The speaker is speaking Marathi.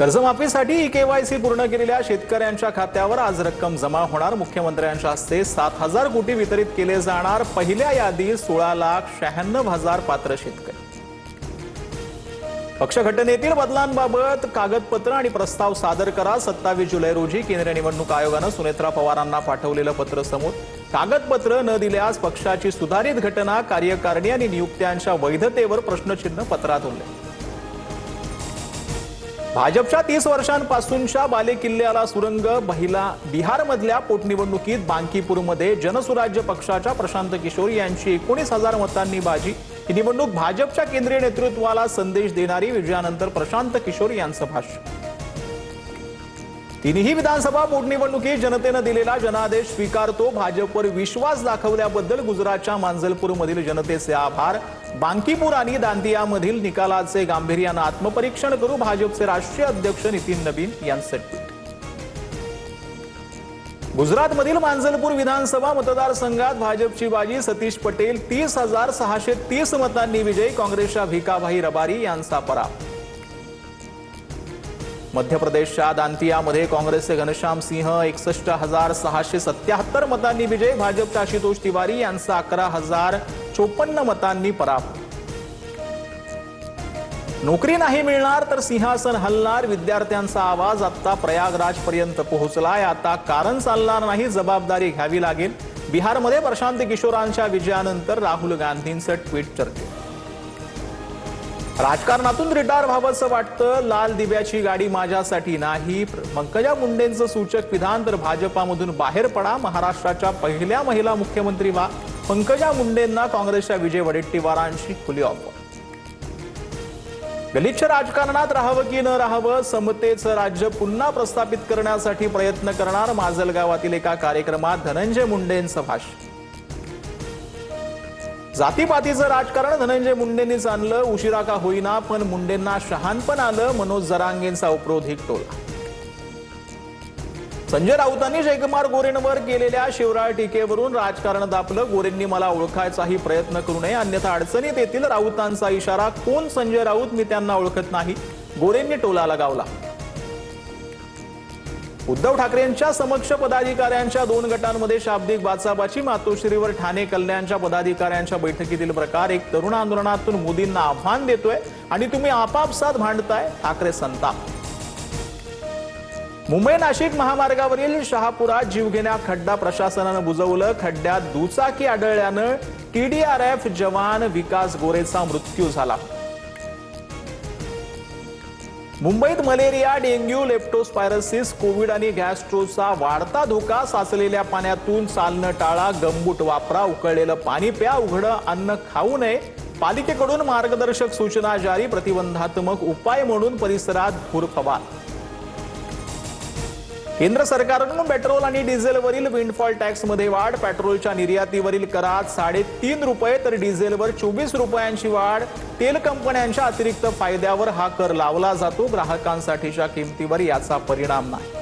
कर्जमाफीसाठी ई-केवायसी पूर्ण केलेल्या शेतकऱ्यांच्या खात्यावर आज रक्कम जमा होणार। मुख्यमंत्र्यांच्या हस्ते 7,000 कोटी वितरित केले जाणार। पहिल्या यादीत 16,96,000 पात्र शेतकरी। पक्ष घटनेतील बदलांबाबत कागदपत्र आणि प्रस्ताव सादर करा। 27 जुलै रोजी केंद्रीय निवडणूक आयोगाने सुनेत्रा पवारांना पाठवलेलं पत्र समोर कागदपत्र न दिल्यास पक्षाची सुधारित घटना, कार्यकारिणी आणि नियुक्त्यांच्या वैधतेवर प्रश्नचिन्ह पत्रात उल्लेख। भाजपच्या 30 वर्षांपासूनच्या बालेकिल्ल्याला सुरंग। बिहारमधल्या पोटनिवडणुकीत बांकीपूरमध्ये जनसुराज्य पक्षाच्या प्रशांत किशोर यांची 19,000 मतांनी बाजी। ही निवडणूक भाजपच्या केंद्रीय नेतृत्वाला संदेश देणारी। विजयानंतर प्रशांत किशोर यांचं भाषण। तिन्ही विधानसभा पोटनिवडणुकीत जनतेने दिलेला जनादेश स्वीकारतो। भाजपवर विश्वास दाखवल्याबद्दल गुजरातच्या मांजलपूरमधील जनतेचे आभार। बांकीपूर आणि दांतियामधील निकालाचे गांभीर्याने आत्मपरीक्षण करू, भाजपचे राष्ट्रीय अध्यक्ष नितीन नबीन यांचं ट्विट। गुजरातमधील मांजलपूर विधानसभा मतदारसंघात भाजपची बाजी। सतीश पटेल 30,630 मतांनी विजयी। काँग्रेसच्या भिकाभाई रबारी यांचा पराभव। मध्य प्रदेशच्या दांतियामध्ये काँग्रेसचे घनश्याम सिंह 61,677 मतांनी विजय। भाजपच्या आशुतोष तिवारी यांचा 11,054 मतांनी पराभव। नोकरी नाही मिळणार तर सिंहासन हलणार, विद्यार्थ्यांचा आवाज आता प्रयागराज पर्यंत पोहोचलाय। आता कारण चालणार नाही, जबाबदारी घ्यावी लागेल। बिहारमध्ये प्रशांत किशोरांच्या विजयानंतर राहुल गांधींचं ट्विट चर्चेत। राजकारणातून रिटायर व्हावंसं वाटतं, लाल दिव्याची गाडी माझ्यासाठी नाही। पंकजा मुंडेंचं सूचक विधान, तर भाजपामधून बाहेर पडा, महाराष्ट्राच्या पहिल्या महिला मुख्यमंत्री व्हा। पंकजा मुंडेंना काँग्रेसच्या विजय वडेट्टीवारांची खुली ऑफर। गलिच्छ राजकारणात राहावं की न राहावं, समतेचं राज्य पुन्हा प्रस्थापित करण्यासाठी प्रयत्न करणार। माजलगावातील एका कार्यक्रमात धनंजय मुंडेंचं भाषण। जातीपातीचं राजकारण धनंजय मुंडेंनीच आणलं, उशिरा का होईना पण मुंडेंना शहाणपण आलं। मनोज जरांगेंचा उपरोधिक टोला। संजय राऊतांनी जयकुमार गोरेंवर केलेल्या शिवराळ टीकेवरून राजकारण दापलं। गोरेंनी मला ओळखायचाही प्रयत्न करू नये, अन्यथा अडचणीत येतील। राऊतांचा इशारा, कोण संजय राऊत, मी त्यांना ओळखत नाही, गोरेंनी टोला लगावला। उद्धव ठाकरेंच्या समक्ष पदाधिकाऱ्यांच्या 2 गटांमध्ये शाब्दिक बाचाबाची। मातोश्रीवर ठाणे कल्याणच्या पदाधिकाऱ्यांच्या बैठकीतील प्रकार। एक तरुण आंदोलनातून मोदींना आव्हान देतोय आणि तुम्ही आपापसात भांडताय, ठाकरे संताप। मुंबई नाशिक महामार्गावरील शहापुरात जीवघेण्या खड्डा प्रशासनानं बुजवलं। खड्ड्यात दुचाकी आढळल्यानं TDRF जवान विकास गोरेचा मृत्यू झाला। मुंबईत मलेरिया, डेंग्यू, लेप्टोस्पायरोसिस, कोविड आणि गॅस्ट्रोचा वाढता धोका। साचलेल्या पाण्यातून चालणं टाळा, गंबूट वापरा, उकळलेलं पाणी प्या, उघडं अन्न खाऊ नये। पालिकेकडून मार्गदर्शक सूचना जारी। प्रतिबंधात्मक उपाय म्हणून परिसरात धूर-फवार। केंद्र सरकारकडून पेट्रोल आणि डिझेलवरील विंडफॉल टॅक्समध्ये वाढ। पेट्रोलच्या निर्यातीवरील करात 3.5 रुपये तर डिझेलवर 24 रुपयांची वाढ। तेल कंपन्यांच्या अतिरिक्त फायद्यावर हा कर लावला जातो, ग्राहकांसाठीच्या किमतीवर याचा परिणाम नाही।